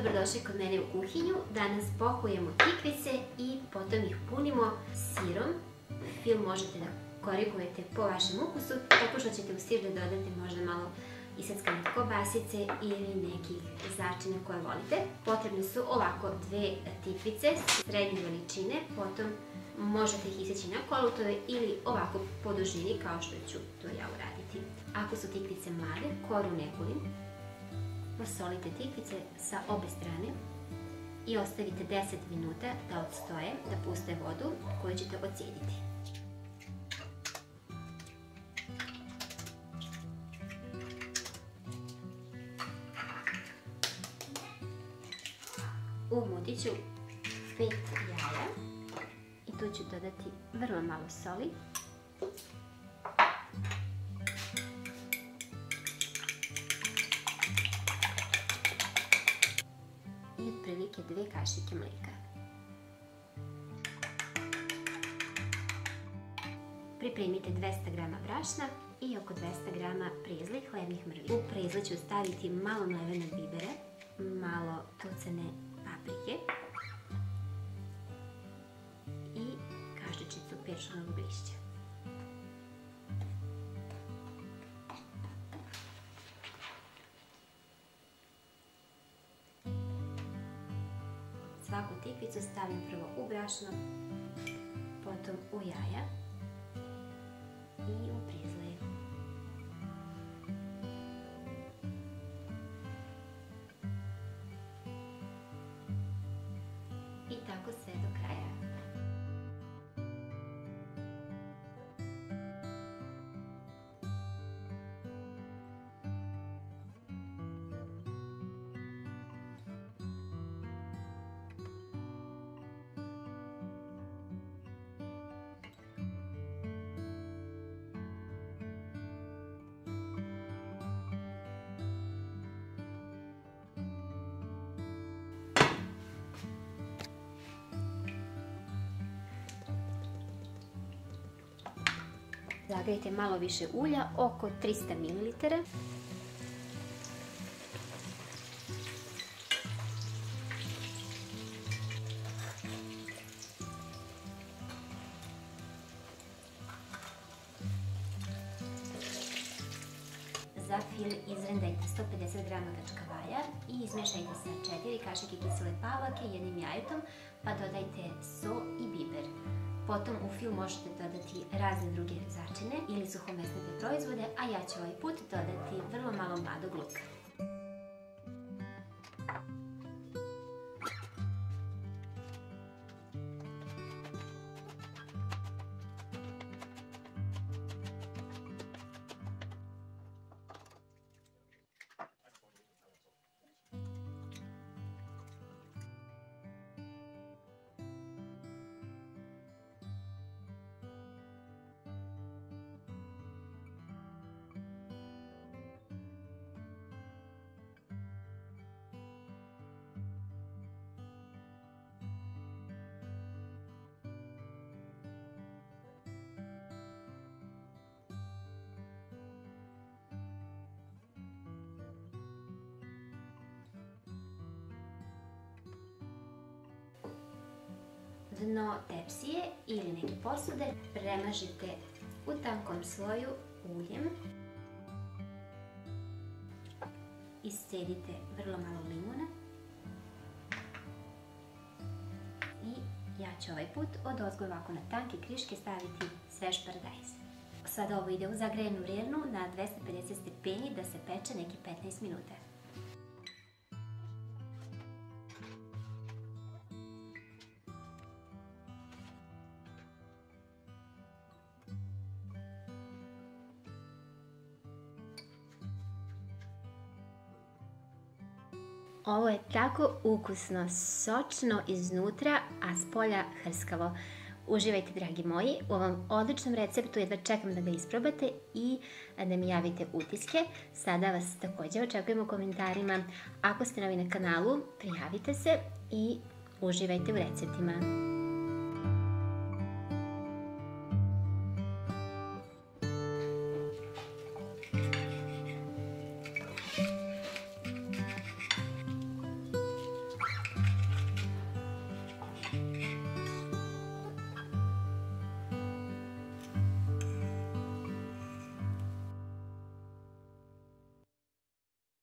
Dobrodošli kod mene u kuhinju. Danas pohujemo tikvice i potom ih punimo sirom. Fil možete da korigujete po vašem ukusu, tako što ćete u sir da dodate možda malo iseckane kobasice ili nekih začina koje volite. Potrebne su ovako dve tikvice srednje veličine, potom možete ih iseći na kolutove ili ovako po dužini kao što ću to ja uraditi. Ako su tikvice mlade, koru ne gulim. Posolite tikvice sa obe strane i ostavite 10 minuta da odstoje, da puste vodu koju ćete ocijediti. Umutit ću 5 jaja i tu ću dodati vrlo malo soli. I otprilike 2 kašike mlijeka. Pripremite 200 g brašna i oko 200 g prezlih hlebnih mrvi. U prezle ću staviti malo mlevenog bibera, malo tucane paprike i kašičicu peršunog lišća. Svaku tikvicu stavim prvo u brašno, potom u jaja i u prezle. I tako sve do kraja. Zagrijte malo više ulja, oko 300 ml. Za fil izrendajte 150 g kačkavaja i izmešajte sa 4 kašike kisele paprike jednim jajetom, pa dodajte so i biber. Potom u fil možete dodati razne druge začine ili suhomesnate proizvode, a ja ću ovaj put dodati vrlo malo mladog luka. Dno tepsije ili neke posude premažite u tankom sloju uljem. Iscedite vrlo malo limuna. I ja ću ovaj put odozgo ovako na tanke kriške staviti svež paradajz. Sada ovo ide u zagrejanu vrelnu na 250 stepeni da se peče neki 15 minuta. Ovo je tako ukusno, sočno iznutra, a spolja hrskavo. Uživajte, dragi moji, u ovom odličnom receptu, jedva čekam da ga isprobate i da mi javite utiske. Sada vas također očekujem u komentarima. Ako ste novi na kanalu, prijavite se i uživajte u receptima.